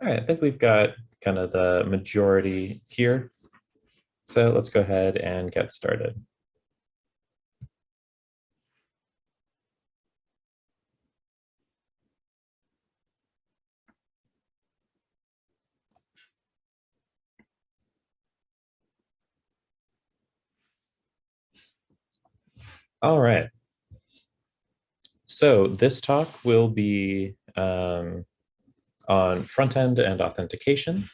All right, I think we've got kind of the majority here. So let's go ahead and get started. All right. So this talk will be on front end and authentication.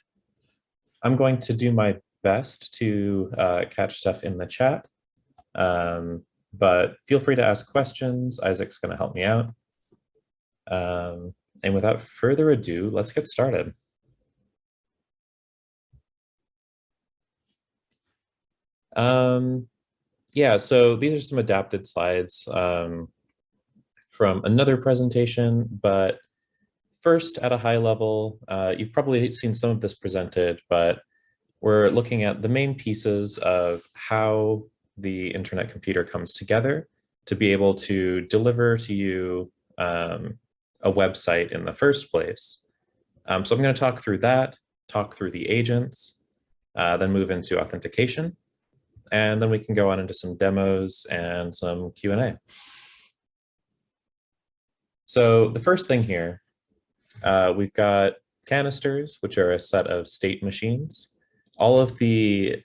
I'm going to do my best to catch stuff in the chat, but feel free to ask questions. Isaac's going to help me out. And without further ado, let's get started. Yeah, so these are some adapted slides from another presentation, but first at a high level, you've probably seen some of this presented, but we're looking at the main pieces of how the internet computer comes together to be able to deliver to you a website in the first place. So I'm going to talk through that, talk through the agents, then move into authentication, and then we can go on into some demos and some Q&A. So the first thing here, we've got canisters, which are a set of state machines. All of the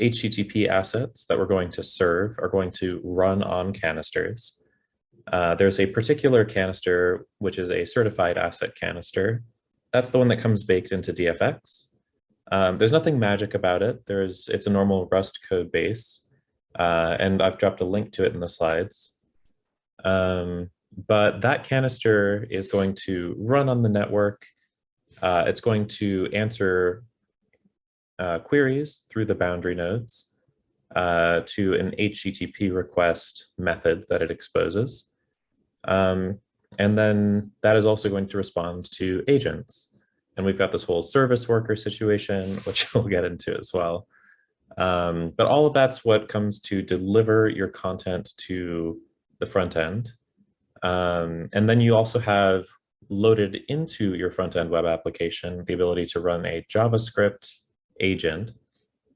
HTTP assets that we're going to serve are going to run on canisters. There's a particular canister, which is a certified asset canister. That's the one that comes baked into DFX. There's nothing magic about it. It's a normal Rust code base, and I've dropped a link to it in the slides. But that canister is going to run on the network. It's going to answer queries through the boundary nodes to an HTTP request method that it exposes. And then that is also going to respond to agents. And we've got this whole service worker situation, which we'll get into as well. But all of that's what comes to deliver your content to the front end. And then you also have loaded into your front-end web application the ability to run a JavaScript agent,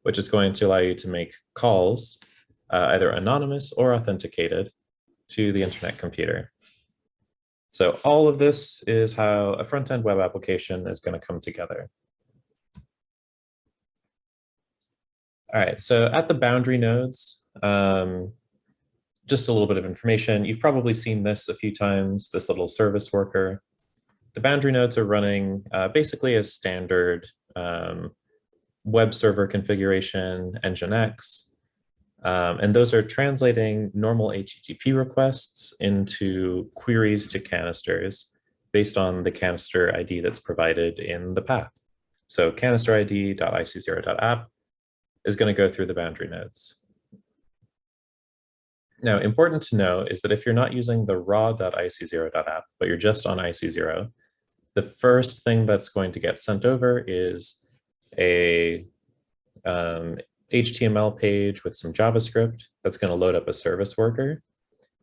which is going to allow you to make calls, either anonymous or authenticated, to the internet computer. So all of this is how a front-end web application is going to come together. All right, so at the boundary nodes, just a little bit of information. You've probably seen this a few times, this little service worker. The boundary nodes are running basically as standard web server configuration, Nginx, and those are translating normal HTTP requests into queries to canisters based on the canister ID that's provided in the path. So canister ID.ic0.app is going to go through the boundary nodes. Now, important to know is that if you're not using the raw.ic0.app, but you're just on IC0, the first thing that's going to get sent over is a HTML page with some JavaScript that's going to load up a service worker.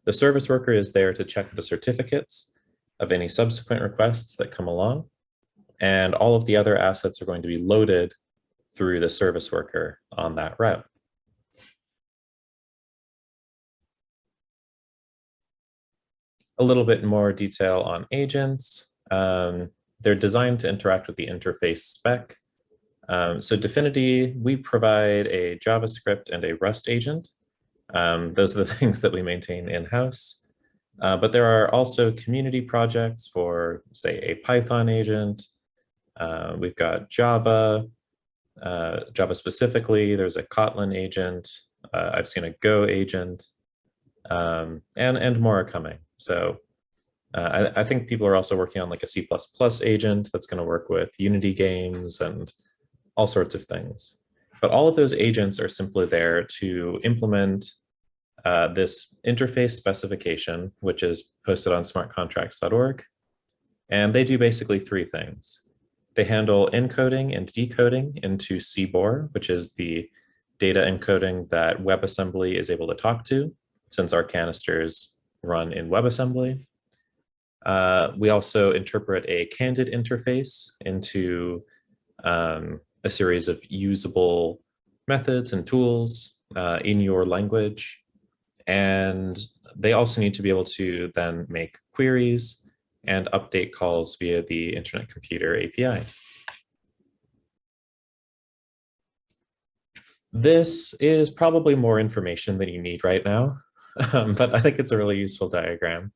The service worker is there to check the certificates of any subsequent requests that come along, and all of the other assets are going to be loaded through the service worker on that route. A little bit more detail on agents. They're designed to interact with the interface spec. So Dfinity, we provide a JavaScript and a Rust agent. Those are the things that we maintain in-house. But there are also community projects for, say, a Python agent. We've got Java, Java specifically. There's a Kotlin agent. I've seen a Go agent, and more are coming. So I think people are also working on like a C++ agent that's going to work with Unity games and all sorts of things. But all of those agents are simply there to implement this interface specification, which is posted on smartcontracts.org. And they do basically three things. They handle encoding and decoding into CBOR, which is the data encoding that WebAssembly is able to talk to, since our canisters run in WebAssembly. We also interpret a candid interface into a series of usable methods and tools in your language. And they also need to be able to then make queries and update calls via the Internet Computer API. This is probably more information than you need right now, but I think it's a really useful diagram.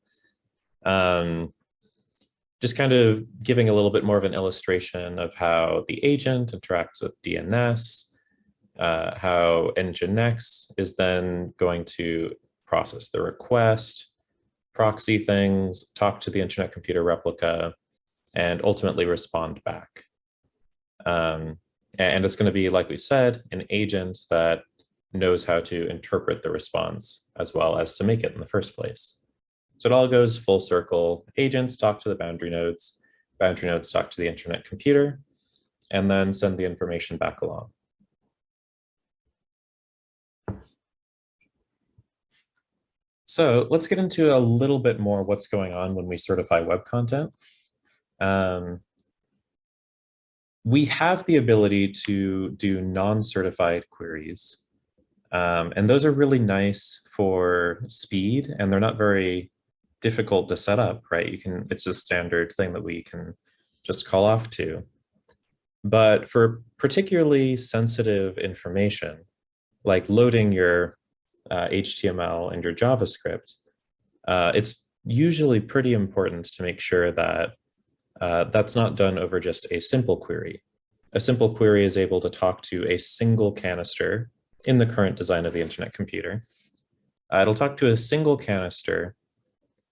Just kind of giving a little bit more of an illustration of how the agent interacts with DNS, how Nginx is then going to process the request, proxy things, talk to the Internet Computer replica, and ultimately respond back. And it's going to be, like we said, an agent that knows how to interpret the response as well as to make it in the first place. So it all goes full circle. Agents talk to the boundary nodes talk to the Internet Computer, and then send the information back along. So let's get into a little bit more what's going on when we certify web content. We have the ability to do non-certified queries. And those are really nice for speed, and they're not very difficult to set up, right? It's a standard thing that we can just call off to. But for particularly sensitive information, like loading your HTML and your JavaScript, it's usually pretty important to make sure that that's not done over just a simple query. A simple query is able to talk to a single canister in the current design of the Internet Computer. It'll talk to a single canister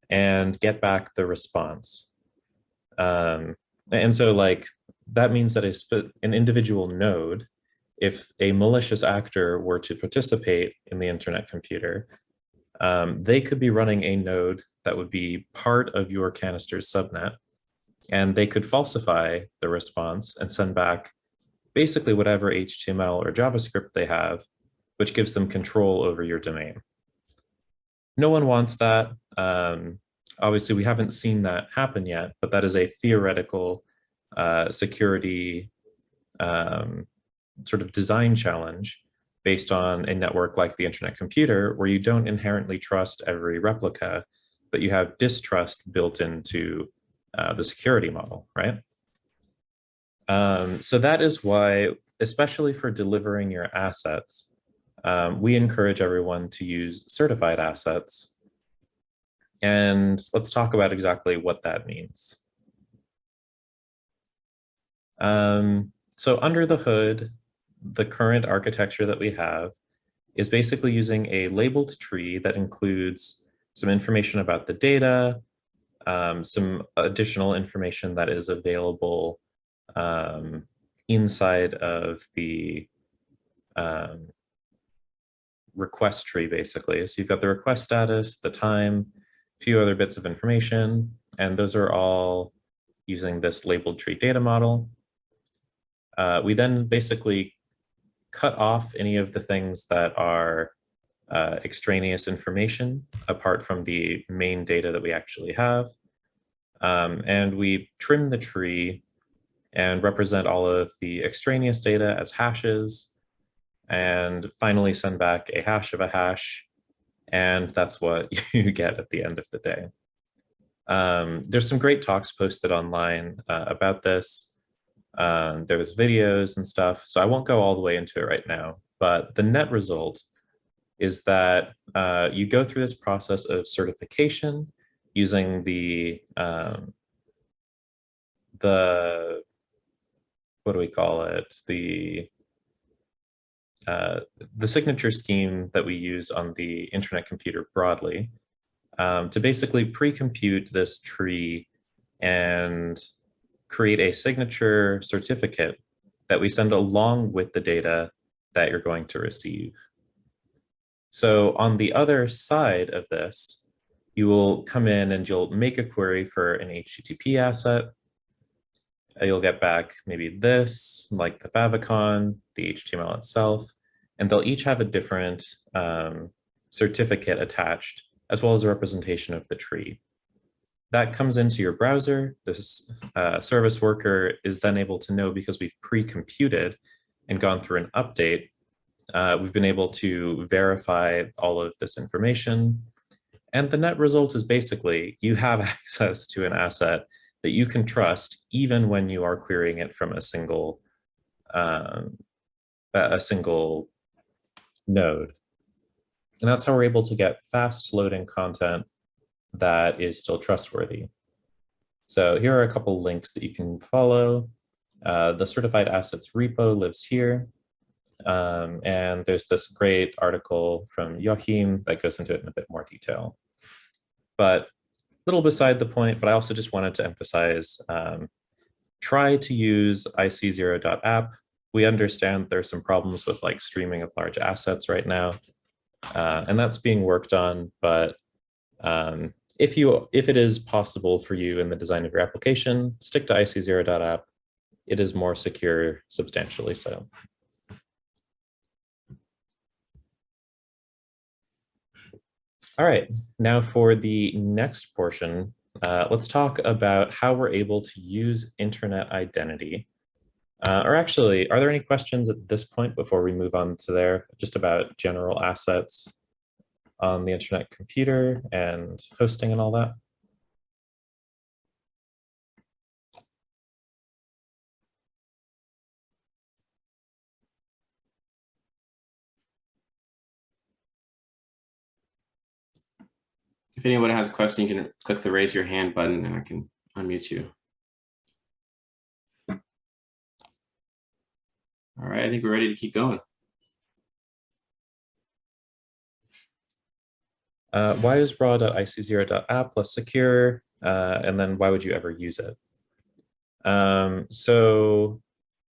and get back the response. And so like that means that an individual node, if a malicious actor were to participate in the Internet Computer, they could be running a node that would be part of your canister's subnet, and they could falsify the response and send back basically whatever HTML or JavaScript they have, which gives them control over your domain. No one wants that. Obviously, we haven't seen that happen yet, but that is a theoretical security sort of design challenge based on a network like the Internet Computer, where you don't inherently trust every replica, but you have distrust built into the security model, right? So that is why, especially for delivering your assets, we encourage everyone to use certified assets. And let's talk about exactly what that means. So under the hood, the current architecture that we have is basically using a labeled tree that includes some information about the data, some additional information that is available inside of the request tree, basically. So you've got the request status, the time, a few other bits of information, and those are all using this labeled tree data model. We then basically cut off any of the things that are extraneous information apart from the main data that we actually have. And we trim the tree and represent all of the extraneous data as hashes, and finally send back a hash of a hash. And that's what you get at the end of the day. There's some great talks posted online about this. There's videos and stuff, so I won't go all the way into it right now, but the net result is that you go through this process of certification using the what do we call it? The signature scheme that we use on the Internet Computer broadly to basically pre-compute this tree and create a signature certificate that we send along with the data that you're going to receive. So on the other side of this, you will come in and you'll make a query for an HTTP asset. You'll get back maybe this, like the favicon, the HTML itself, and they'll each have a different certificate attached, as well as a representation of the tree. that comes into your browser. This service worker is then able to know, because we've pre-computed and gone through an update, we've been able to verify all of this information. And the net result is basically you have access to an asset that you can trust even when you are querying it from a single node. And that's how we're able to get fast loading content that is still trustworthy. So here are a couple links that you can follow. The certified assets repo lives here. And there's this great article from Joachim that goes into it in a bit more detail. But a little beside the point, but I also just wanted to emphasize, try to use IC0.app. We understand there's some problems with like streaming of large assets right now, and that's being worked on. But if it is possible for you in the design of your application, stick to IC0.app. It is more secure, substantially so. All right, now for the next portion, let's talk about how we're able to use internet identity. Or actually, are there any questions at this point before we move on to there, just about general assets on the internet computer and hosting and all that? If anyone has a question, you can click the raise your hand button and I can unmute you. All right, I think we're ready to keep going. Why is raw.ic0.app less secure? And then why would you ever use it? So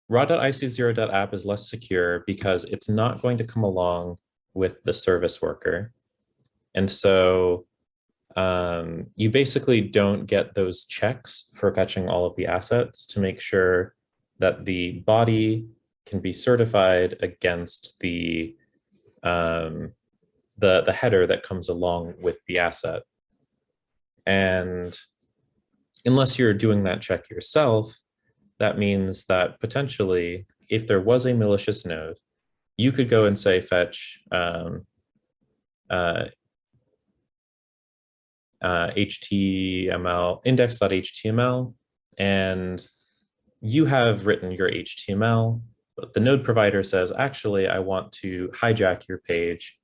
raw.ic0.app is less secure because it's not going to come along with the service worker. And so you basically don't get those checks for fetching all of the assets to make sure that the body can be certified against the header that comes along with the asset. And unless you're doing that check yourself, that means that potentially, if there was a malicious node, you could go and say fetch HTML, index.html, and you have written your HTML, but the node provider says, actually, I want to hijack your page.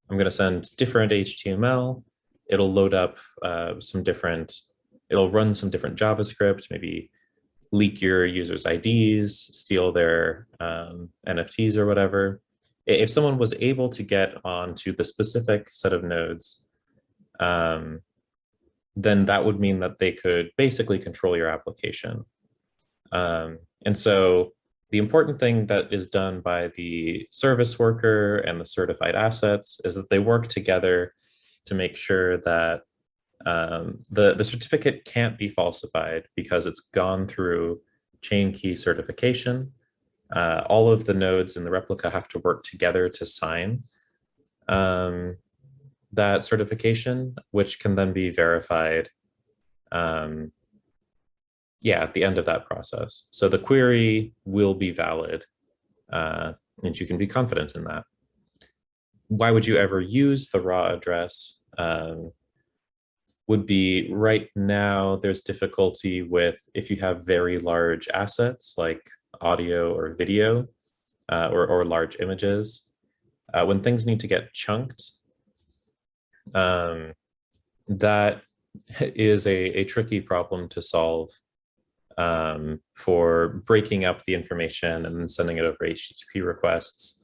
I'm going to send different HTML. It'll load up it'll run some different JavaScript, maybe leak your users' IDs, steal their NFTs or whatever. If someone was able to get onto the specific set of nodes, then that would mean that they could basically control your application. And so the important thing that is done by the service worker and the certified assets is that they work together to make sure that the certificate can't be falsified because it's gone through chain key certification. All of the nodes in the replica have to work together to sign that certification, which can then be verified at the end of that process. So the query will be valid, and you can be confident in that. Why would you ever use the raw address? Would be right now, there's difficulty with if you have very large assets like audio or video or large images. When things need to get chunked, that is a tricky problem to solve for breaking up the information and then sending it over HTTP requests,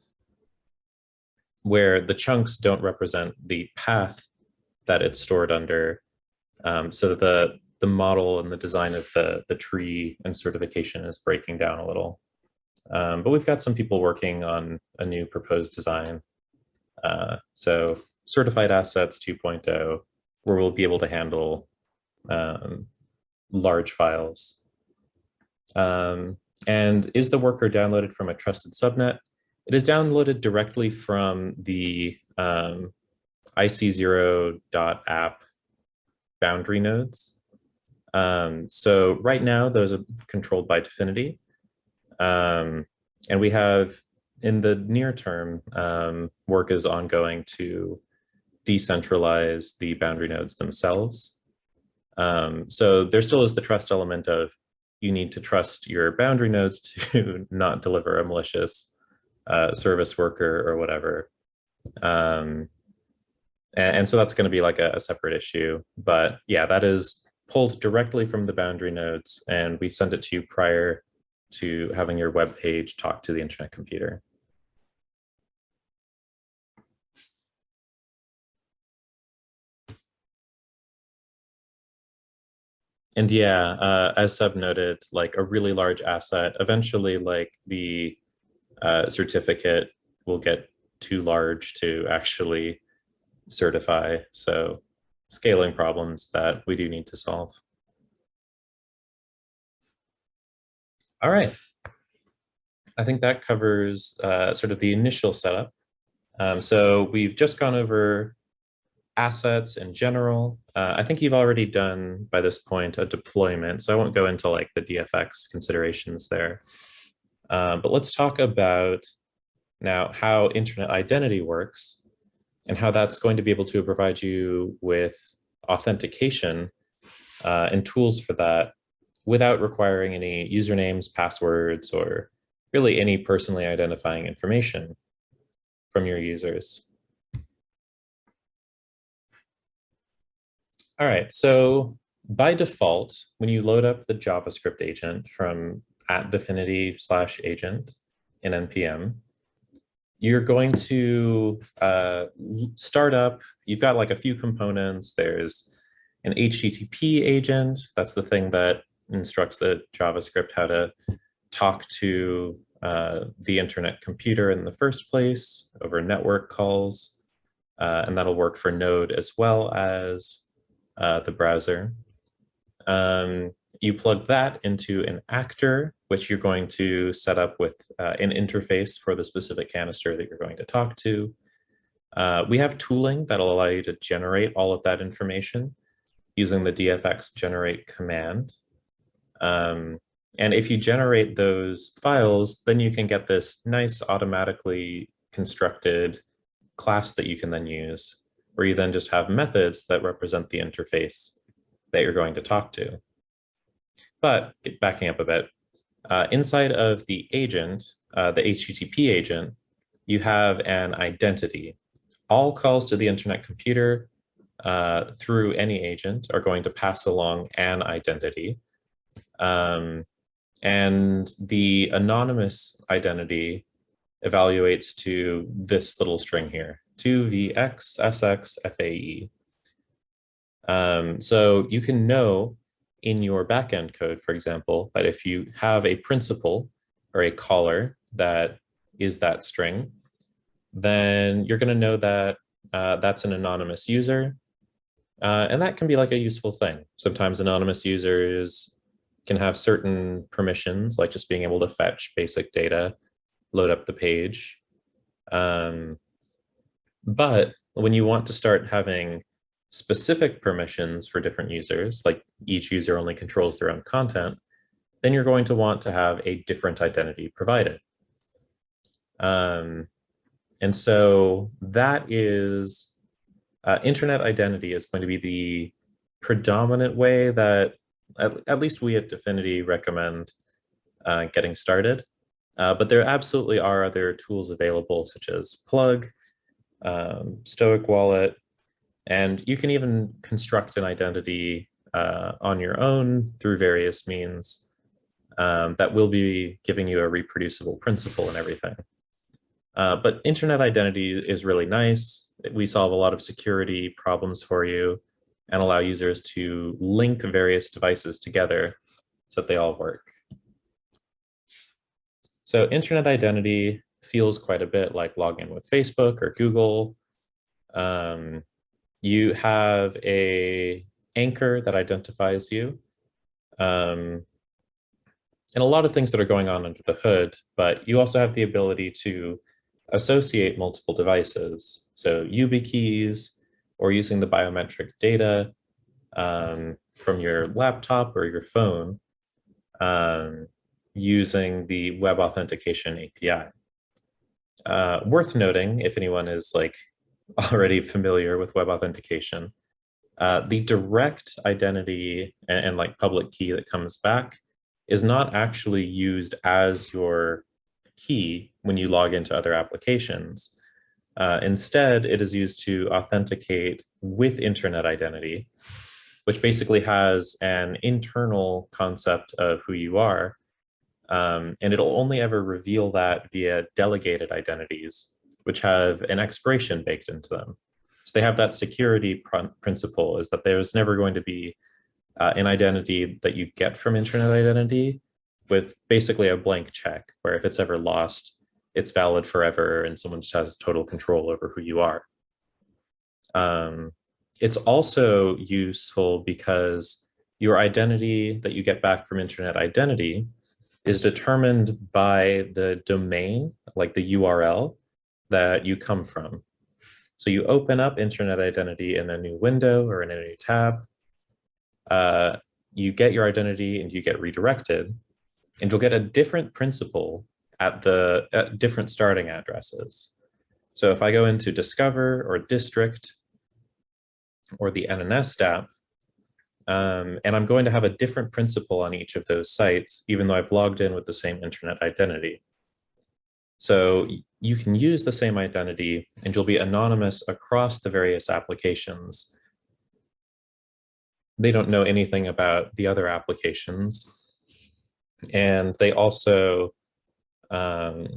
where the chunks don't represent the path that it's stored under. So that the model and the design of the tree and certification is breaking down a little. But we've got some people working on a new proposed design. So certified assets 2.0, where we'll be able to handle large files. And is the worker downloaded from a trusted subnet? It is downloaded directly from the IC0.app boundary nodes. So right now, those are controlled by Dfinity. And we have, in the near term, work is ongoing to decentralize the boundary nodes themselves. So there still is the trust element of you need to trust your boundary nodes to not deliver a malicious service worker or whatever. And so that's going to be like a separate issue. But yeah, that is pulled directly from the boundary nodes, and we send it to you prior to having your web page talk to the internet computer. And yeah, as Seb noted, like a really large asset, eventually like the certificate will get too large to actually certify. So scaling problems that we do need to solve. All right. I think that covers sort of the initial setup. So we've just gone over assets in general. I think you've already done by this point a deployment, so I won't go into like the DFX considerations there. But let's talk about now how internet identity works and how that's going to be able to provide you with authentication and tools for that without requiring any usernames, passwords, or really any personally identifying information from your users. All right, so by default, when you load up the JavaScript agent from @dfinity/agent in NPM, you're going to start up, you've got like a few components. There's an HTTP agent. That's the thing that instructs the JavaScript how to talk to the internet computer in the first place over network calls. And that'll work for Node as well as the browser. You plug that into an actor, which you're going to set up with an interface for the specific canister that you're going to talk to. We have tooling that'll allow you to generate all of that information using the dfx generate command. And if you generate those files, then you can get this nice automatically constructed class that you can then use, where you then just have methods that represent the interface that you're going to talk to. But backing up a bit, inside of the agent, the HTTP agent, you have an identity. All calls to the internet computer through any agent are going to pass along an identity. And the anonymous identity evaluates to this little string here, 2VXSXFAE. So you can know in your backend code, for example, that if you have a principal or a caller that is that string, then you're going to know that that's an anonymous user. And that can be like a useful thing. Sometimes anonymous users can have certain permissions, like just being able to fetch basic data, load up the page. But when you want to start having specific permissions for different users, like each user only controls their own content, then you're going to want to have a different identity provided. And so that is, internet identity is going to be the predominant way that at least we at Dfinity recommend getting started. But there absolutely are other tools available, such as Plug, Stoic Wallet, and you can even construct an identity on your own through various means that will be giving you a reproducible principal and everything. But internet identity is really nice. We solve a lot of security problems for you and allow users to link various devices together so that they all work. So internet identity feels quite a bit like logging with Facebook or Google. You have an anchor that identifies you. And a lot of things that are going on under the hood, but you also have the ability to associate multiple devices. So YubiKeys or using the biometric data. from your laptop or your phone using the web authentication API. Worth noting, if anyone is like already familiar with web authentication, the direct identity and like public key that comes back is not actually used as your key when you log into other applications. Instead, it is used to authenticate with internet identity, which basically has an internal concept of who you are. And it'll only ever reveal that via delegated identities, which have an expiration baked into them. So they have that security principle, is that there's never going to be an identity that you get from internet identity with basically a blank check, where if it's ever lost, it's valid forever and someone just has total control over who you are. It's also useful because your identity that you get back from internet identity is determined by the domain, like the URL that you come from. So you open up internet identity in a new window or in a new tab, you get your identity and you get redirected, and you'll get a different principal at different starting addresses. So if I go into Discover or District or the NNS DApp, and I'm going to have a different principal on each of those sites, even though I've logged in with the same internet identity. So you can use the same identity and you'll be anonymous across the various applications. They don't know anything about the other applications. And they also are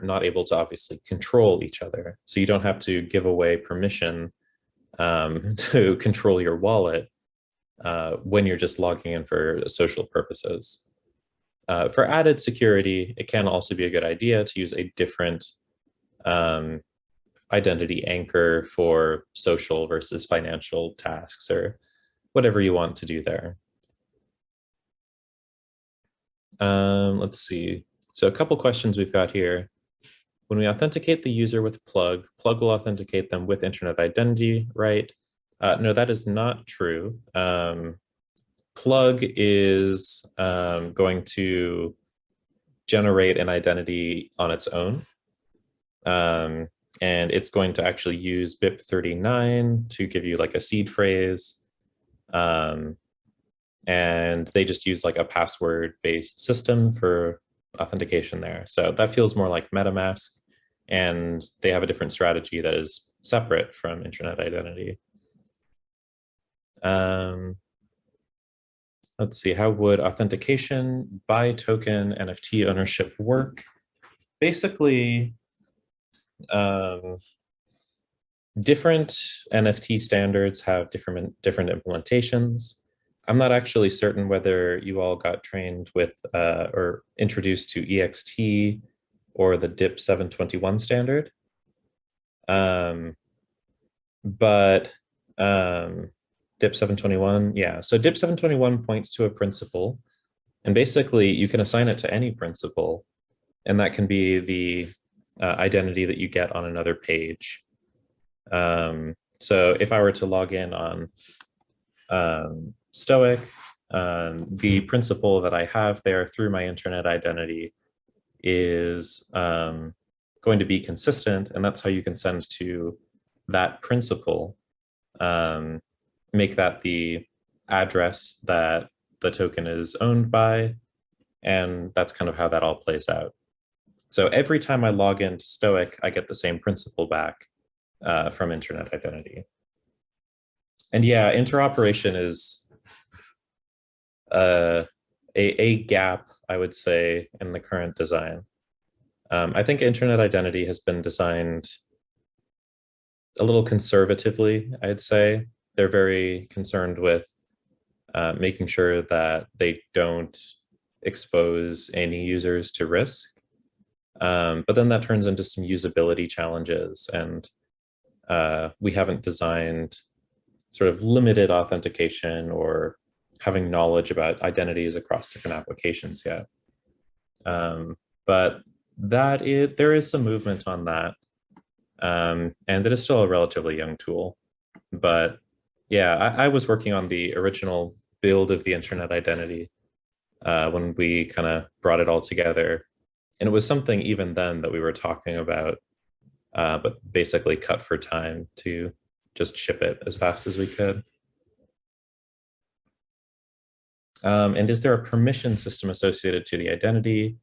not able to obviously control each other. So you don't have to give away permission to control your wallet when you're just logging in for social purposes. For added security, it can also be a good idea to use a different identity anchor for social versus financial tasks or whatever you want to do there. Let's see. So a couple questions we've got here. When we authenticate the user with Plug, Plug will authenticate them with internet identity, right? No, that is not true. Plug is going to generate an identity on its own. And it's going to actually use BIP39 to give you like a seed phrase. And they just use like a password-based system for authentication there. So that feels more like MetaMask, and they have a different strategy that is separate from internet identity. Let's see, how would authentication by token NFT ownership work? Basically, different NFT standards have different implementations. I'm not actually certain whether you all got trained with or introduced to EXT or the DIP 721 standard. But DIP 721, yeah. So DIP 721 points to a principal, and basically you can assign it to any principal, and that can be the identity that you get on another page. So if I were to log in on Stoic, the principal that I have there through my internet identity is going to be consistent, and that's how you can send to that principal, make that the address that the token is owned by, and that's kind of how that all plays out. So every time I log into Stoic, I get the same principal back from internet identity. And yeah, interoperation is a gap, I would say, in the current design. I think internet identity has been designed a little conservatively, I'd say. They're very concerned with making sure that they don't expose any users to risk. But then that turns into some usability challenges, and we haven't designed sort of limited authentication or having knowledge about identities across different applications yet. But there is some movement on that, and it is still a relatively young tool. But yeah, I was working on the original build of the internet identity when we kind of brought it all together. And it was something even then that we were talking about, but basically cut for time to just ship it as fast as we could. And is there a permission system associated to the identity?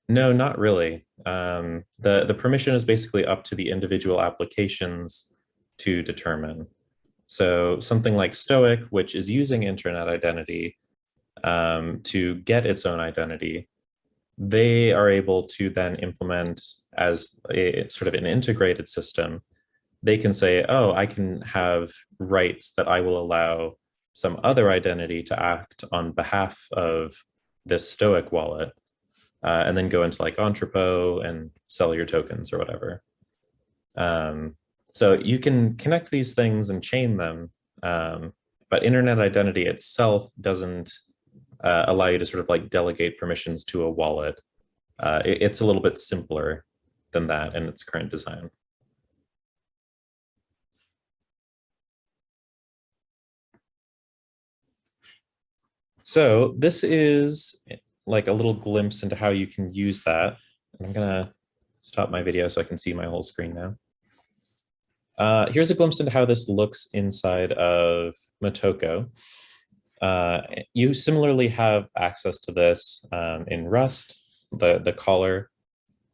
No, not really. The permission is basically up to the individual applications to determine. So something like Stoic, which is using internet identity to get its own identity, they are able to then implement as a sort of an integrated system. They can say, oh, I can have rights that I will allow some other identity to act on behalf of this Stoic wallet, and then go into like Entrepot and sell your tokens or whatever. So you can connect these things and chain them, but internet identity itself doesn't allow you to sort of like delegate permissions to a wallet. It's a little bit simpler than that in its current design. So this is like a little glimpse into how you can use that. I'm gonna stop my video so I can see my whole screen now. Here's a glimpse into how this looks inside of Motoko. You similarly have access to this in Rust, the collar,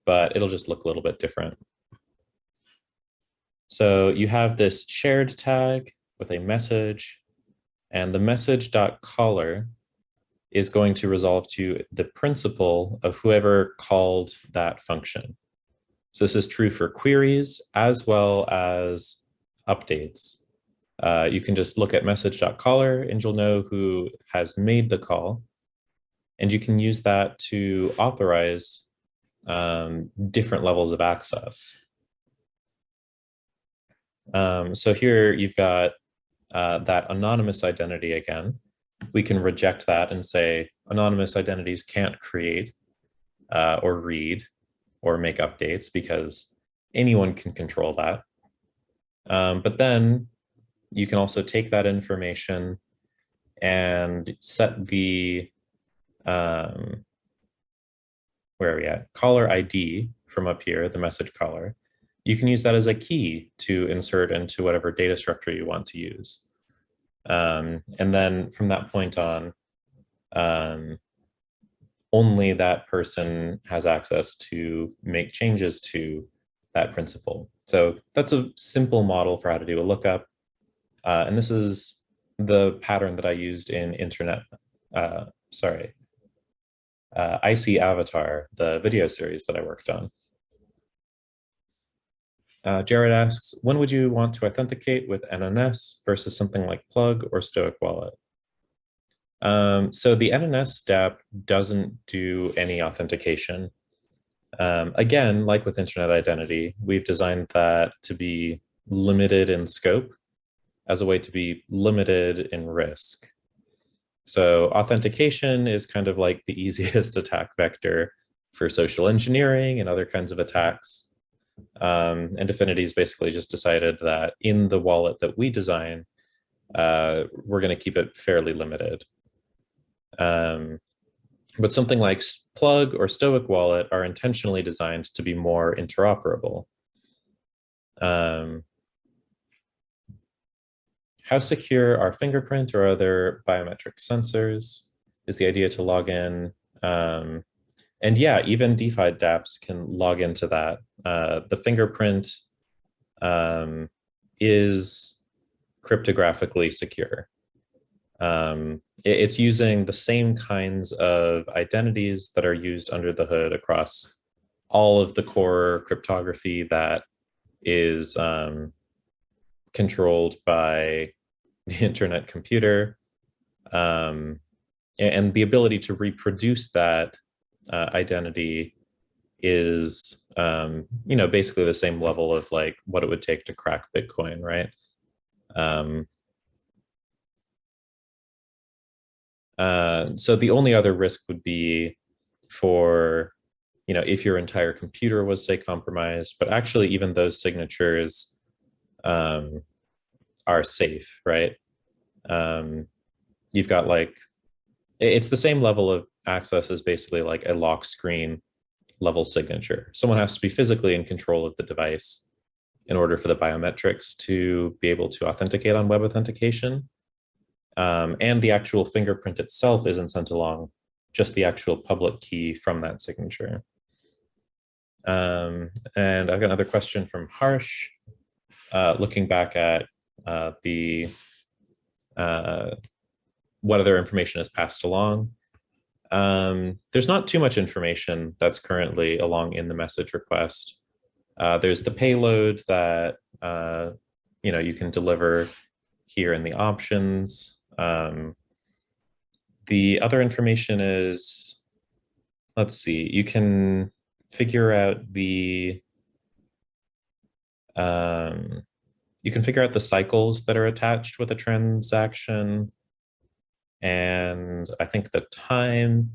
but it'll just look a little bit different. So you have this shared tag with a message, and the message.caller is going to resolve to the principal of whoever called that function. So this is true for queries as well as updates. You can just look at message.caller and you'll know who has made the call. And you can use that to authorize different levels of access. So here you've got that anonymous identity again. We can reject that and say anonymous identities can't create or read or make updates because anyone can control that. But then you can also take that information and set the, where are we at? Caller ID from up here, the message caller. You can use that as a key to insert into whatever data structure you want to use. And then from that point on, only that person has access to make changes to that principal. So that's a simple model for how to do a lookup. And this is the pattern that I used in IC Avatar, the video series that I worked on. Jared asks, when would you want to authenticate with NNS versus something like Plug or Stoic Wallet? So the NNS dApp doesn't do any authentication. Again, like with internet identity, we've designed that to be limited in scope as a way to be limited in risk. So authentication is kind of like the easiest attack vector for social engineering and other kinds of attacks. And Affinity's basically just decided that in the wallet that we design, we're going to keep it fairly limited. But something like Plug or Stoic Wallet are intentionally designed to be more interoperable. How secure are fingerprint or other biometric sensors? Is the idea to log in? And yeah, even DeFi dApps can log into that. The fingerprint is cryptographically secure. It's using the same kinds of identities that are used under the hood across all of the core cryptography that is controlled by the internet computer. And the ability to reproduce that identity is, basically the same level of like what it would take to crack Bitcoin, right? So the only other risk would be for, if your entire computer was, say, compromised, but actually even those signatures are safe, right? You've got like, it's the same level of access as basically like a lock screen level signature. Someone has to be physically in control of the device in order for the biometrics to be able to authenticate on web authentication. And the actual fingerprint itself isn't sent along, just the actual public key from that signature. And I've got another question from Harsh, looking back at what other information is passed along. There's not too much information that's currently along in the message request. There's the payload that you can deliver here in the options. The other information is, let's see, you can figure out the cycles that are attached with a transaction, and I think the time,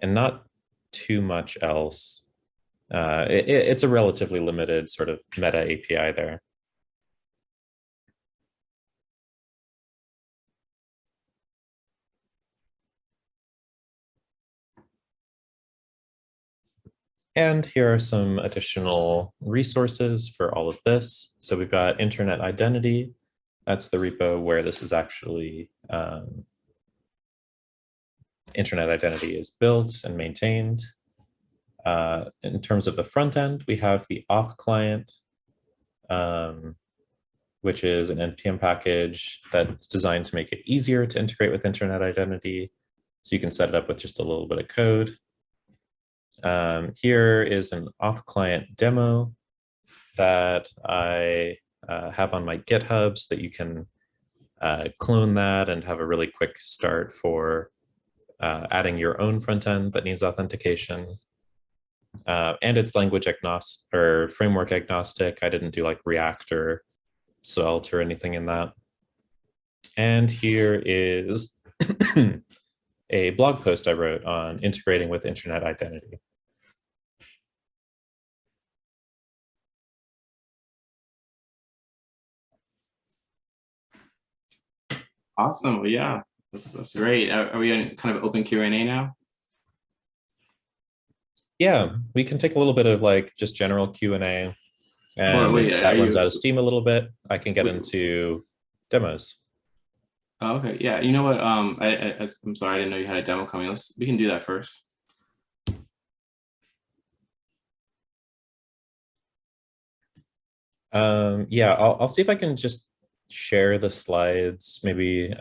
and not too much else. It's a relatively limited sort of meta API there. And here are some additional resources for all of this. So we've got Internet Identity. That's the repo where this is actually, Internet Identity is built and maintained. In terms of the front end, we have the auth client, which is an NPM package that's designed to make it easier to integrate with Internet Identity. So you can set it up with just a little bit of code. Here is an auth client demo that I have on my GitHub so that you can clone that and have a really quick start for adding your own front end that needs authentication. And it's language agnostic or framework agnostic. I didn't do like React or Svelte or anything in that. And here is a blog post I wrote on integrating with Internet Identity. Awesome. Well, yeah, that's great. Are we in kind of open Q&A now? Yeah, we can take a little bit of like just general Q&A, and if that runs out of steam a little bit, I can get into demos. Oh, okay. Yeah. You know what? I'm sorry, I didn't know you had a demo coming. We can do that first. Yeah, I'll see if I can just share the slides, maybe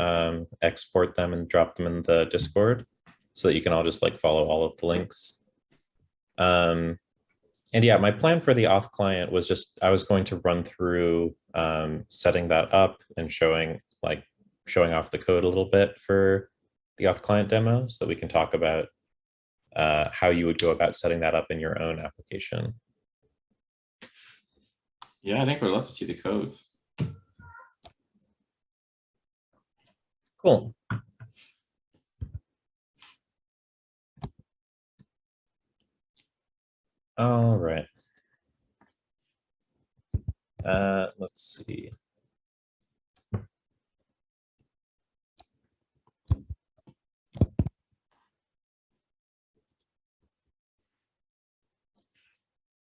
export them and drop them in the Discord so that you can all just like follow all of the links. And yeah, my plan for the auth client was just, I was going to run through setting that up and showing off the code a little bit for the auth client demo so that we can talk about how you would go about setting that up in your own application. Yeah, I think we'd love to see the code. Cool. All right. Let's see.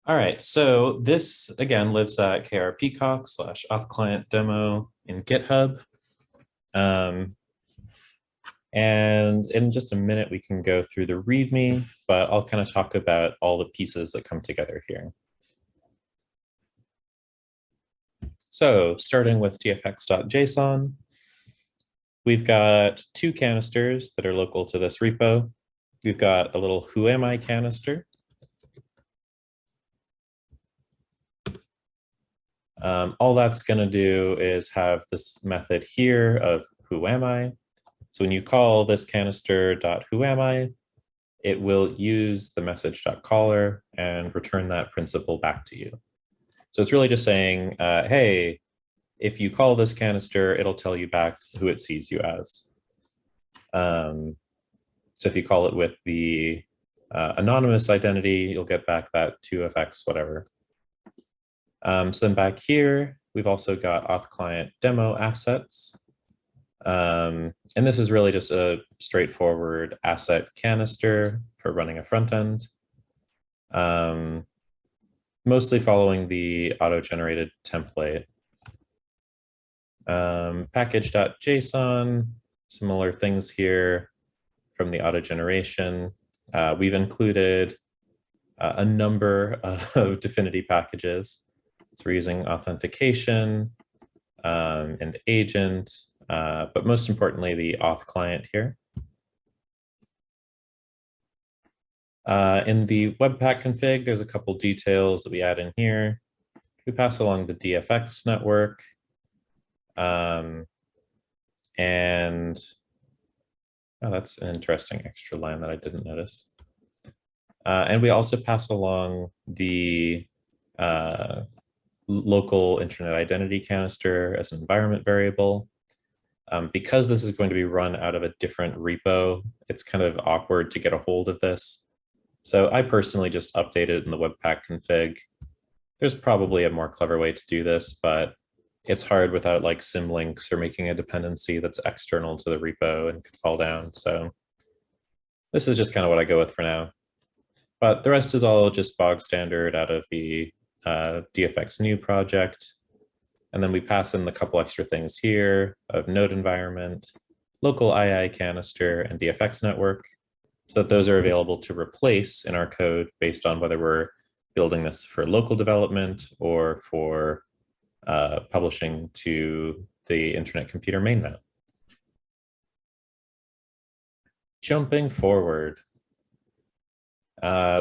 All right, so this again lives at krpeacock/auth client demo in GitHub. And in just a minute, we can go through the README, but I'll kind of talk about all the pieces that come together here. So starting with tfx.json, we've got two canisters that are local to this repo. We've got a little who am I canister. All that's going to do is have this method here of who am I. So when you call this canister.whoami, it will use the message.caller and return that principal back to you. So it's really just saying, hey, if you call this canister, it'll tell you back who it sees you as. So if you call it with the anonymous identity, you'll get back that 2fx whatever. So then back here, we've also got auth client demo assets. And this is really just a straightforward asset canister for running a front end. Mostly following the auto-generated template. Package.json, similar things here from the auto-generation. We've included a number of Dfinity packages. So we're using authentication and agent, but most importantly, the auth client here. In the Webpack config, there's a couple details that we add in here. We pass along the DFX network. And oh, that's an interesting extra line that I didn't notice. And we also pass along the local internet identity canister as an environment variable. Because this is going to be run out of a different repo, it's kind of awkward to get a hold of this. So I personally just updated it in the Webpack config. There's probably a more clever way to do this, but it's hard without like symlinks or making a dependency that's external to the repo and could fall down. So this is just kind of what I go with for now. But the rest is all just bog standard out of the DFX new project. And then we pass in a couple extra things here of node environment, local II canister, and DFX network, so that those are available to replace in our code based on whether we're building this for local development or for publishing to the Internet Computer mainnet. Jumping forward,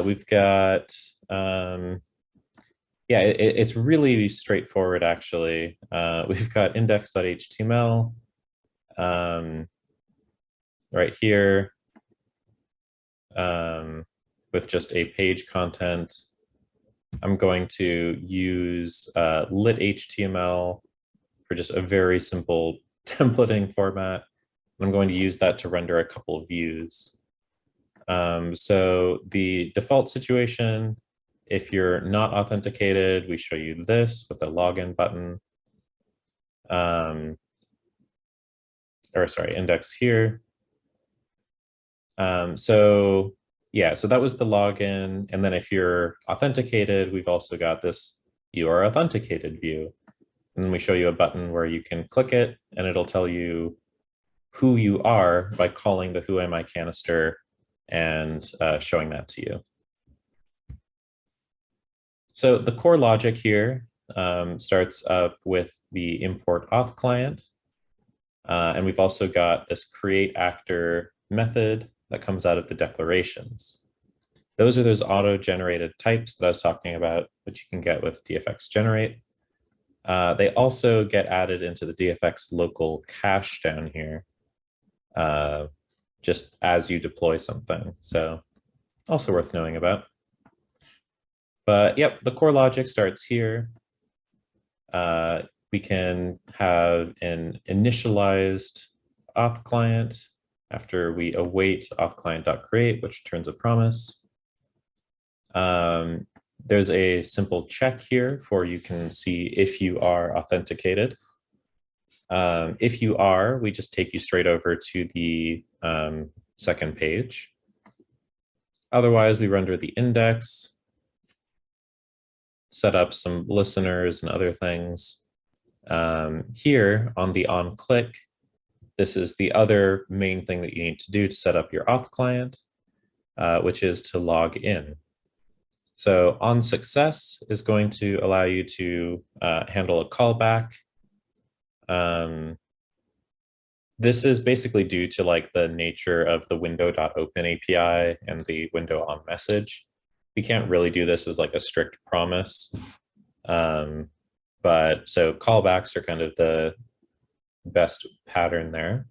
we've got, yeah, it's really straightforward, actually. We've got index.html right here with just a page content. I'm going to use lit HTML for just a very simple templating format. I'm going to use that to render a couple of views. So the default situation, if you're not authenticated, we show you this with a login button. Or sorry, index here. So yeah, so that was the login. And then if you're authenticated, we've also got this you are authenticated view. And then we show you a button where you can click it and it'll tell you who you are by calling the who am I canister and showing that to you. So the core logic here starts up with the import auth client. And we've also got this create actor method that comes out of the declarations. Those are those auto-generated types that I was talking about, which you can get with DFX generate. They also get added into the DFX local cache down here, just as you deploy something. So also worth knowing about. But yep, the core logic starts here. We can have an initialized auth client after we await auth client.create, which returns a promise. There's a simple check here for you can see if you are authenticated. If you are, we just take you straight over to the second page. Otherwise, we render the index, set up some listeners and other things. Here on the on click, this is the other main thing that you need to do to set up your auth client, which is to log in. So on success is going to allow you to handle a callback. This is basically due to like the nature of the window.open API and the window on message. We can't really do this as like a strict promise. But so callbacks are kind of the best pattern there.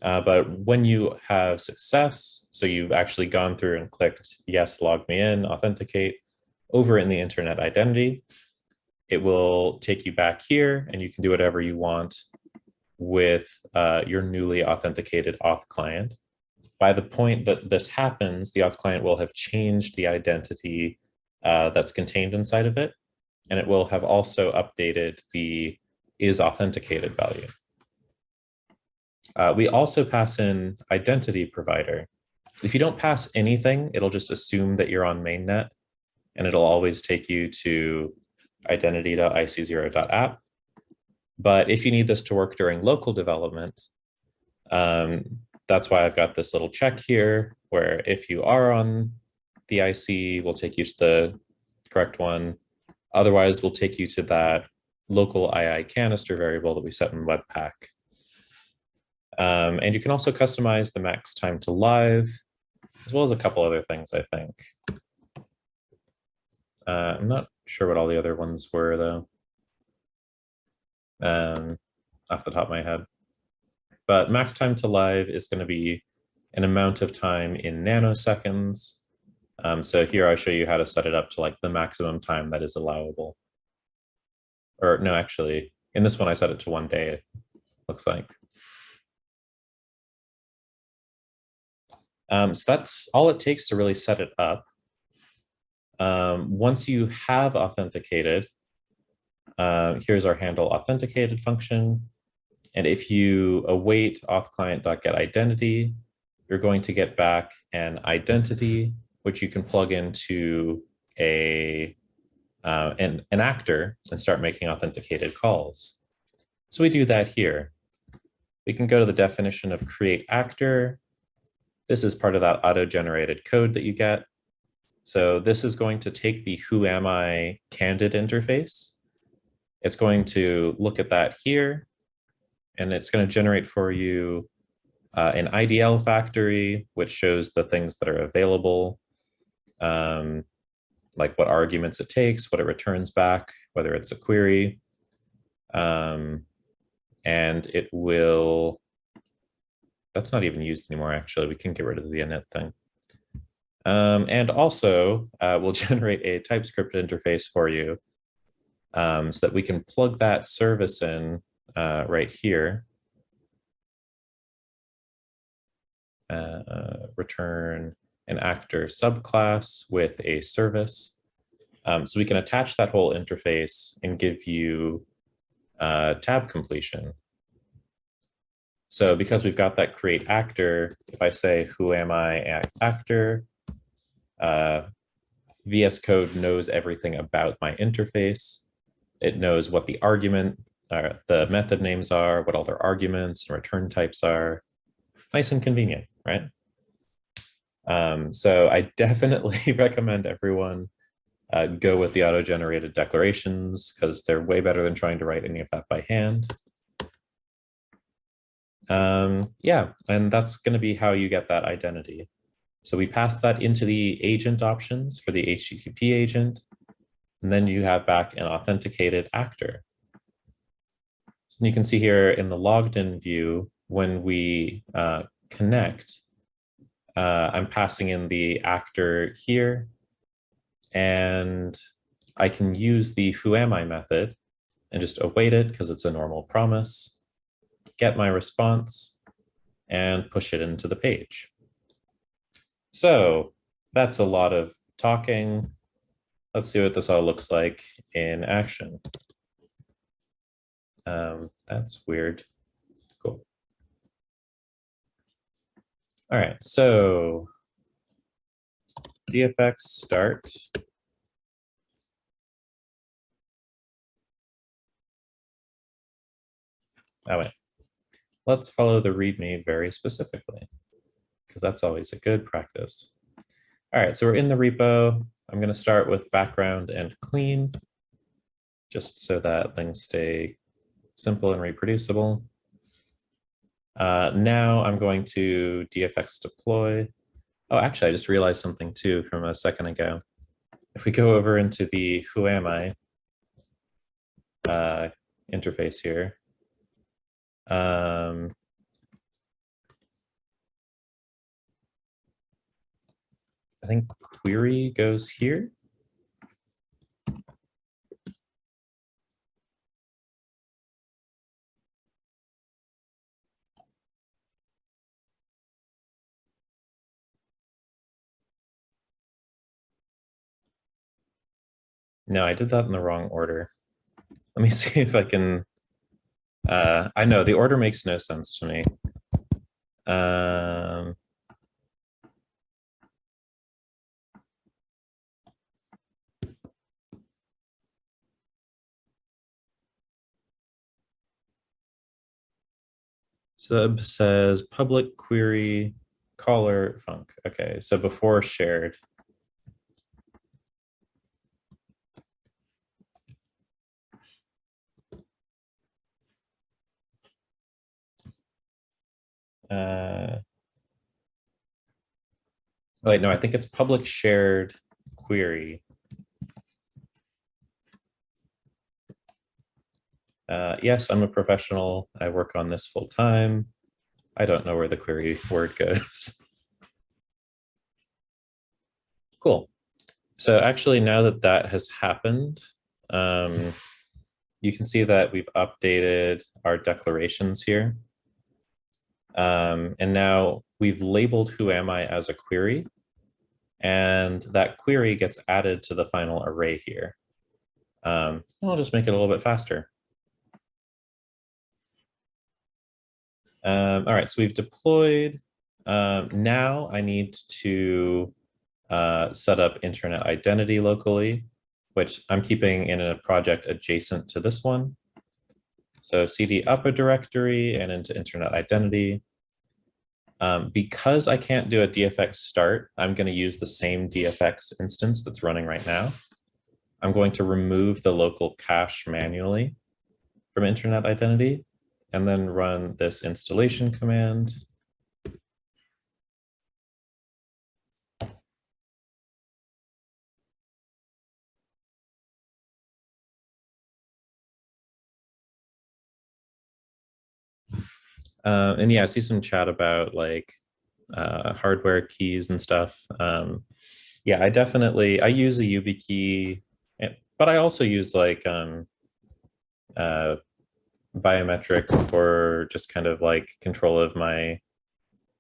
But when you have success, so you've actually gone through and clicked, yes, log me in, authenticate, over in the internet identity, it will take you back here and you can do whatever you want with your newly authenticated auth client. By the point that this happens, the auth client will have changed the identity that's contained inside of it. And it will have also updated the is authenticated value. We also pass in identity provider. If you don't pass anything, it'll just assume that you're on mainnet, and it'll always take you to identity.ic0.app. But if you need this to work during local development, that's why I've got this little check here, where if you are on the IC, we'll take you to the correct one. Otherwise, we'll take you to that local II canister variable that we set in Webpack. And you can also customize the max time to live, as well as a couple other things, I think. I'm not sure what all the other ones were, though, off the top of my head. But max time to live is going to be an amount of time in nanoseconds. So here I show you how to set it up to like the maximum time that is allowable. Or no, actually, in this one I set it to 1 day, looks like. So that's all it takes to really set it up. Once you have authenticated, here's our handle authenticated function. And if you await authClient.getIdentity, you're going to get back an identity, which you can plug into an actor and start making authenticated calls. So we do that here. We can go to the definition of create actor. This is part of that auto-generated code that you get. So this is going to take the who am I candid interface. It's going to look at that here, and it's going to generate for you an IDL factory, which shows the things that are available, like what arguments it takes, what it returns back, whether it's a query. And it will, that's not even used anymore, actually. We can get rid of the init thing. And also, we'll generate a TypeScript interface for you so that we can plug that service in right here. Return an actor subclass with a service. So we can attach that whole interface and give you tab completion. So because we've got that create actor, if I say, who am I actor, VS Code knows everything about my interface. It knows what the argument, the method names are, what all their arguments and return types are. Nice and convenient, right? So I definitely recommend everyone go with the auto-generated declarations, because they're way better than trying to write any of that by hand. Yeah, and that's going to be how you get that identity. So we pass that into the agent options for the HTTP agent, and then you have back an authenticated actor. So you can see here in the logged in view, when we connect, I'm passing in the actor here, and I can use the who am I method and just await it because it's a normal promise, get my response, and push it into the page. So that's a lot of talking. Let's see what this all looks like in action. That's weird. Cool. All right, so DFX start. Oh, wait. Let's follow the README very specifically, because that's always a good practice. All right, so we're in the repo. I'm going to start with background and clean, just so that things stay simple and reproducible. Now I'm going to DFX deploy. Oh, actually, I just realized something too from a second ago. If we go over into the who am I interface here, I think query goes here. No, I did that in the wrong order. Let me see if I can I know the order makes no sense to me. Um, Sub says public query caller func. Okay, so before shared. Wait, no, I think it's public shared query. Yes, I'm a professional. I work on this full time. I don't know where the query word goes. Cool. So actually, now that that has happened, you can see that we've updated our declarations here. And now we've labeled who am I as a query. And that query gets added to the final array here. I'll just make it a little bit faster. All right, so we've deployed. Now I need to set up internet identity locally, which I'm keeping in a project adjacent to this one. So cd up a directory and into internet identity. Because I can't do a DFX start, I'm going to use the same DFX instance that's running right now. I'm going to remove the local cache manually from internet identity and then run this installation command. And yeah, I see some chat about like hardware keys and stuff. Yeah, I use a YubiKey, but I also use like biometrics for just kind of like control of my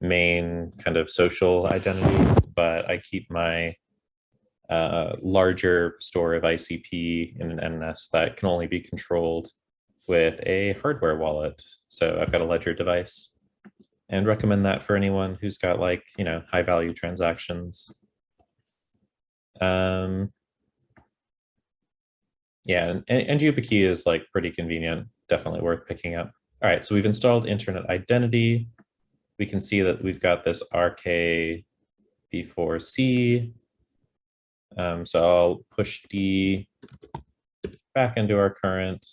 main kind of social identity, but I keep my larger store of ICP in an NNS that can only be controlled with a hardware wallet. So I've got a Ledger device and recommend that for anyone who's got like, you know, high value transactions. Yeah, and YubiKey is like pretty convenient, definitely worth picking up. All right, so we've installed internet identity. We can see that we've got this RKB4C. So I'll push D back into our current.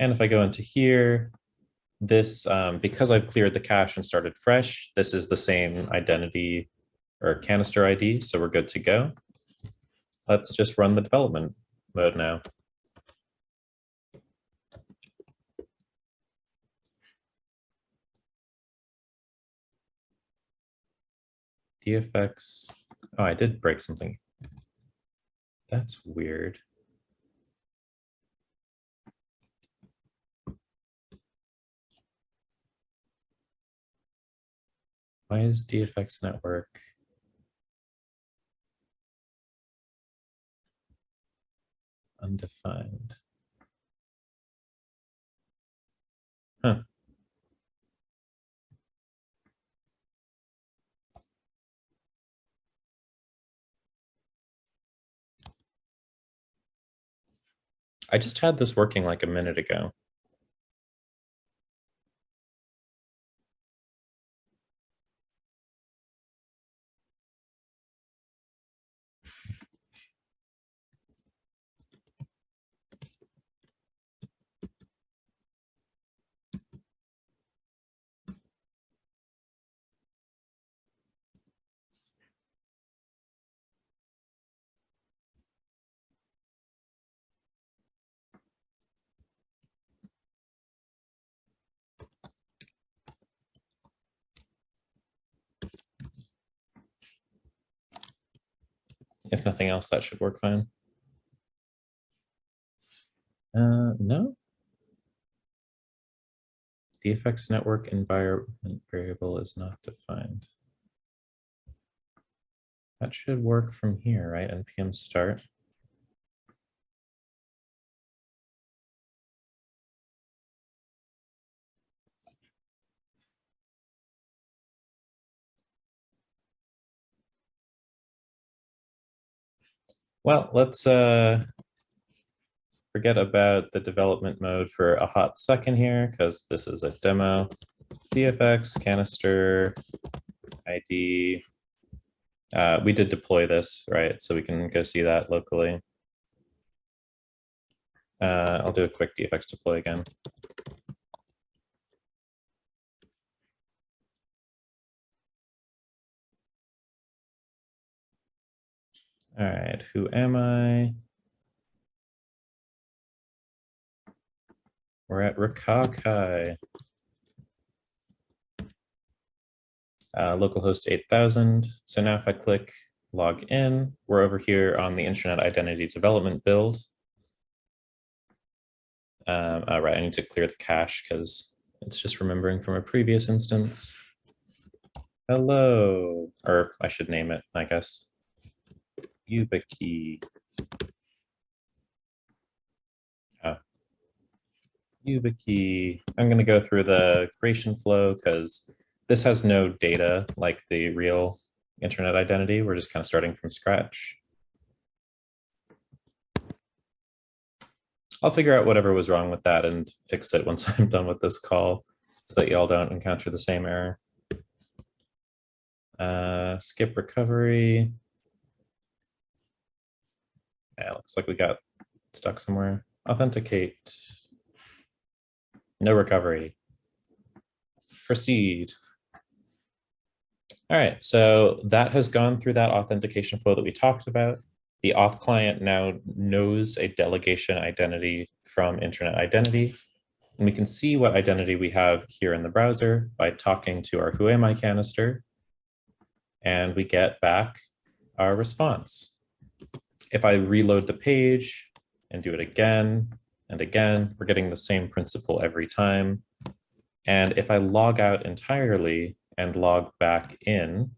And if I go into here, this, because I've cleared the cache and started fresh, this is the same identity or canister ID, so we're good to go. Let's just run the development mode now. DFX, oh, I did break something. That's weird. Why is DFX network undefined? Huh. I just had this working like a minute ago. If nothing else, that should work fine. No. DFX network environment variable is not defined. That should work from here, right? npm start. Well, let's forget about the development mode for a hot second here, because this is a demo. VFX, canister, ID. We did deploy this, right? So we can go see that locally. I'll do a quick VFX deploy again. All right, who am I? We're at Rakakai. Localhost 8000. So now if I click log in, we're over here on the internet identity development build. Right, I need to clear the cache because it's just remembering from a previous instance. Hello, or I should name it, I guess. YubiKey. YubiKey. I'm going to go through the creation flow because this has no data like the real internet identity. We're just kind of starting from scratch. I'll figure out whatever was wrong with that and fix it once I'm done with this call so that y'all don't encounter the same error. Skip recovery. Yeah, looks like we got stuck somewhere. Authenticate. No recovery. Proceed. All right, so that has gone through that authentication flow that we talked about. The auth client now knows a delegation identity from internet identity. And we can see what identity we have here in the browser by talking to our who am I canister. And we get back our response. If I reload the page and do it again and again, we're getting the same principle every time. And if I log out entirely and log back in,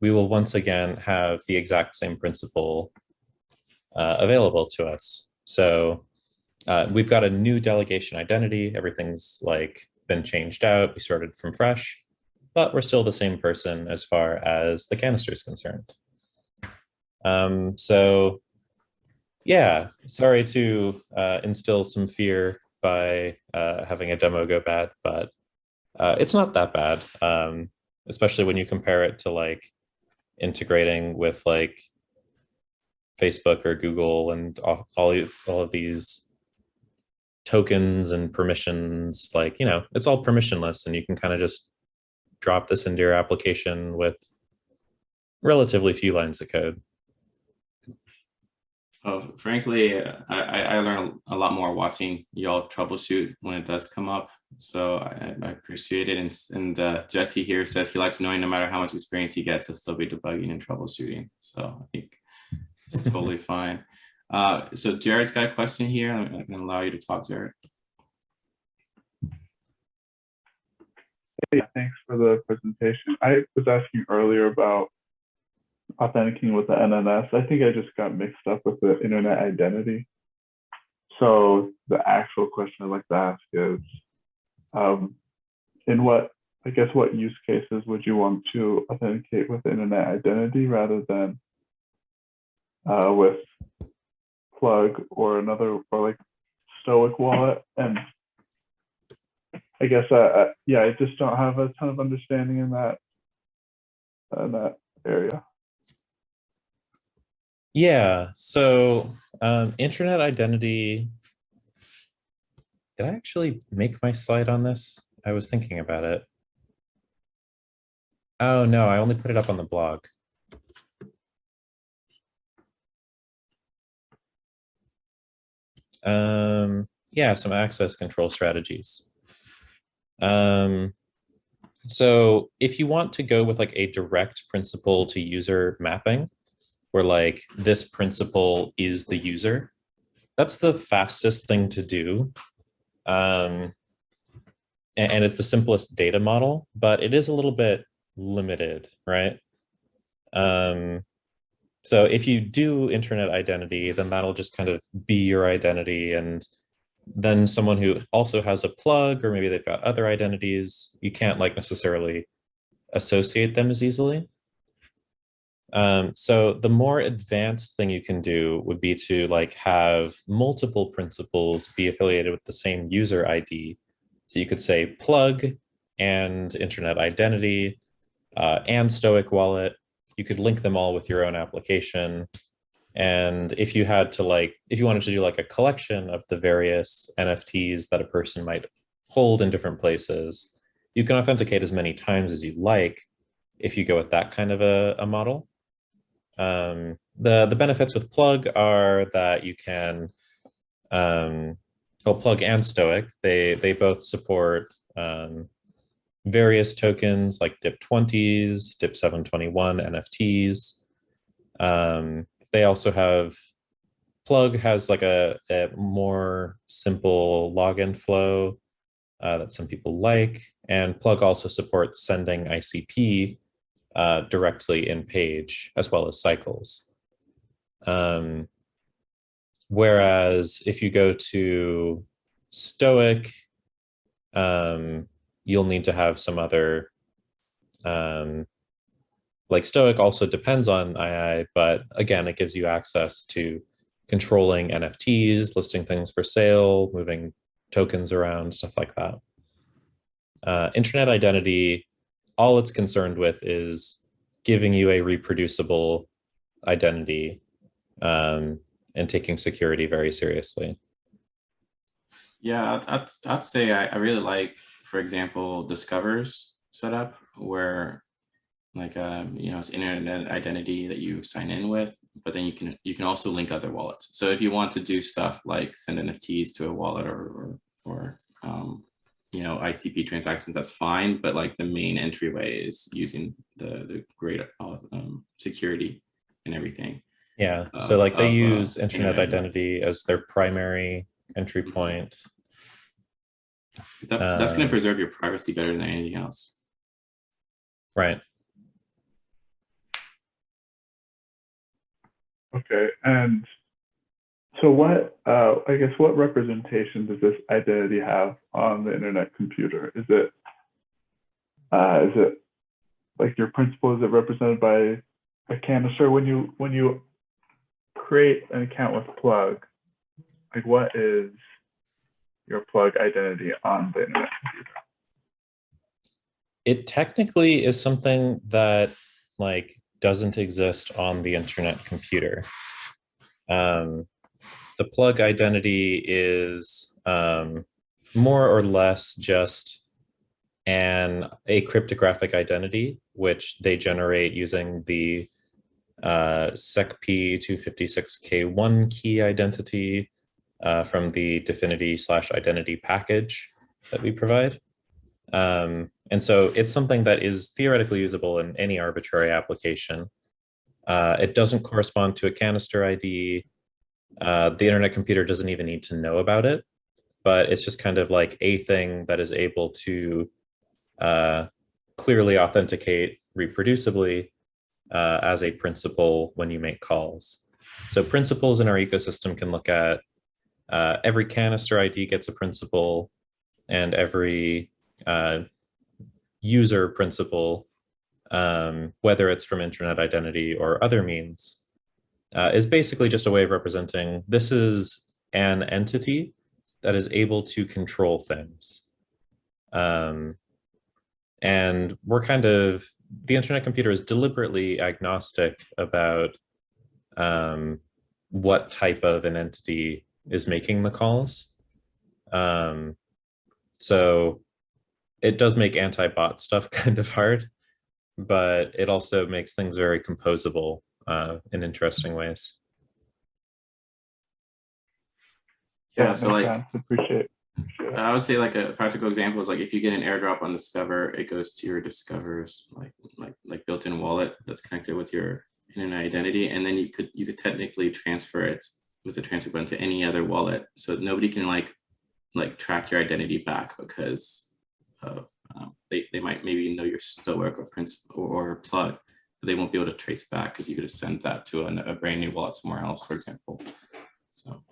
we will once again have the exact same principle available to us. So we've got a new delegation identity. Everything's like been changed out. We started from fresh, but we're still the same person as far as the canister is concerned. So yeah, sorry to instill some fear by having a demo go bad, but it's not that bad, especially when you compare it to like integrating with like Facebook or Google and all of these tokens and permissions. Like, you know, it's all permissionless and you can kind of just drop this into your application with relatively few lines of code. Oh, frankly, I learn a lot more watching y'all troubleshoot when it does come up. So I appreciate it. And Jesse here says he likes knowing no matter how much experience he gets, he'll still be debugging and troubleshooting. So I think it's totally fine. So Jared's got a question here. I'm going to allow you to talk, Jared. Hey, thanks for the presentation. I was asking earlier about authenticating with the NNS. I think I just got mixed up with the internet identity. So the actual question I'd like to ask is, in what use cases would you want to authenticate with internet identity rather than with Plug or another, or like Stoic wallet? And I guess, yeah, I just don't have a ton of understanding in that area. Yeah, so internet identity, did I actually make my slide on this? I was thinking about it. Oh no, I only put it up on the blog. Yeah, some access control strategies. So if you want to go with like a direct principal to user mapping, where like this principal is the user, that's the fastest thing to do. And it's the simplest data model, but it is a little bit limited, right? So if you do internet identity, then that'll just kind of be your identity, and then someone who also has a plug, or maybe they've got other identities, you can't like necessarily associate them as easily. So the more advanced thing you can do would be to like have multiple principals be affiliated with the same user ID. So you could say plug and internet identity and Stoic wallet. You could link them all with your own application. And if you had to like, if you wanted to do like a collection of the various NFTs that a person might hold in different places, you can authenticate as many times as you like if you go with that kind of a model. The benefits with Plug are that you can, well, Plug and Stoic, they both support various tokens like DIP20s, DIP721 NFTs. They also have, Plug has like a more simple login flow that some people like, and Plug also supports sending ICP directly in page as well as cycles. Whereas if you go to Stoic, you'll need to have some other, like Stoic also depends on II, but again, it gives you access to controlling NFTs, listing things for sale, moving tokens around, stuff like that. Internet identity, all it's concerned with is giving you a reproducible identity and taking security very seriously. Yeah, I'd say I really like, for example, Discover's setup where like it's internet identity that you sign in with, but then you can also link other wallets. So if you want to do stuff like send NFTs to a wallet or ICP transactions, that's fine. But like the main entryway is using the great security and everything. Yeah, so like they use internet identity as their primary entry point. That's going to preserve your privacy better than anything else. Right. Okay, and so what, I guess, what representation does this identity have on the internet computer? Is it like your principal, is it represented by a canister? When you create an account with Plug, like what is your Plug identity on the internet computer? It technically is something that like doesn't exist on the internet computer. The Plug identity is more or less just a cryptographic identity, which they generate using the SecP 256K1 key identity from the Dfinity/identity package that we provide. And so it's something that is theoretically usable in any arbitrary application. It doesn't correspond to a canister ID. The internet computer doesn't even need to know about it, but it's just kind of like a thing that is able to clearly authenticate reproducibly as a principal when you make calls. So principals in our ecosystem can look at every canister ID gets a principal, and every user principal, whether it's from internet identity or other means, is basically just a way of representing this is an entity that is able to control things. And we're kind of, the internet computer is deliberately agnostic about what type of an entity is making the calls. So it does make anti-bot stuff kind of hard, but it also makes things very composable in interesting ways. Yeah, so like appreciate I would say like a practical example is like if you get an airdrop on Discover, it goes to your Discover's like built-in wallet that's connected with your internet identity, and then you could technically transfer it with the transfer button to any other wallet, so nobody can like track your identity back because of they might maybe know your Stoic or principal or Plug, but they won't be able to trace back because you could have sent that to a brand new wallet somewhere else, for example. So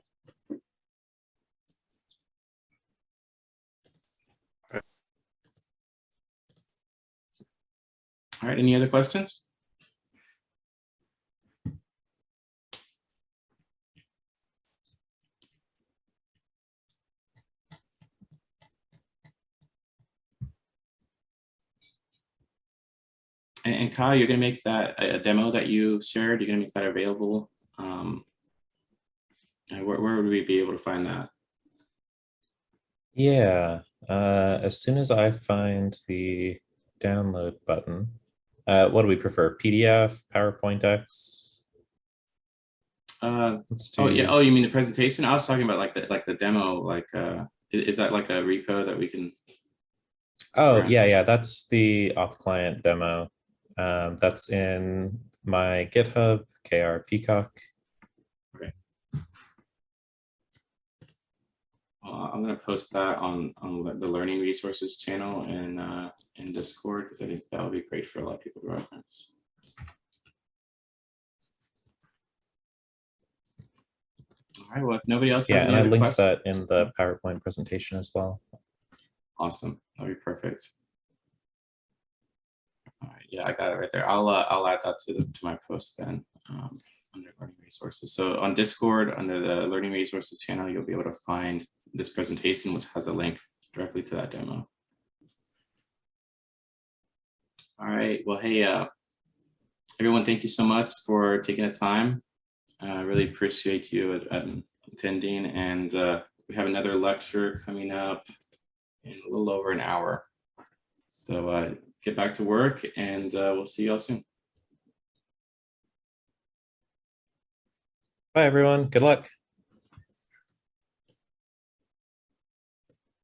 All right, any other questions? And Kyle, you're going to make that a demo that you shared. You're going to make that available. Where would we be able to find that? Yeah, as soon as I find the download button, what do we prefer? PDF, PowerPoint X? Let's do. Oh yeah. Oh, you mean the presentation? I was talking about like the demo. Like, is that like a repo that we can? Oh yeah, that's the auth client demo. That's in my GitHub, KR Peacock. Okay. I'm gonna post that on the learning resources channel in Discord, because I think that would be great for a lot of people to reference. All right. Well, if nobody else has Yeah, any and I other linked questions, that in the PowerPoint presentation as well. awesome. That'd be perfect. All right. Yeah, I got it right there. I'll add that to my post then under learning resources. So on Discord, under the learning resources channel, you'll be able to find this presentation, which has a link directly to that demo. All right. Well, hey, everyone, thank you so much for taking the time. I really appreciate you attending, and we have another lecture coming up in a little over an hour. So get back to work, and we'll see you all soon. Bye, everyone. Good luck.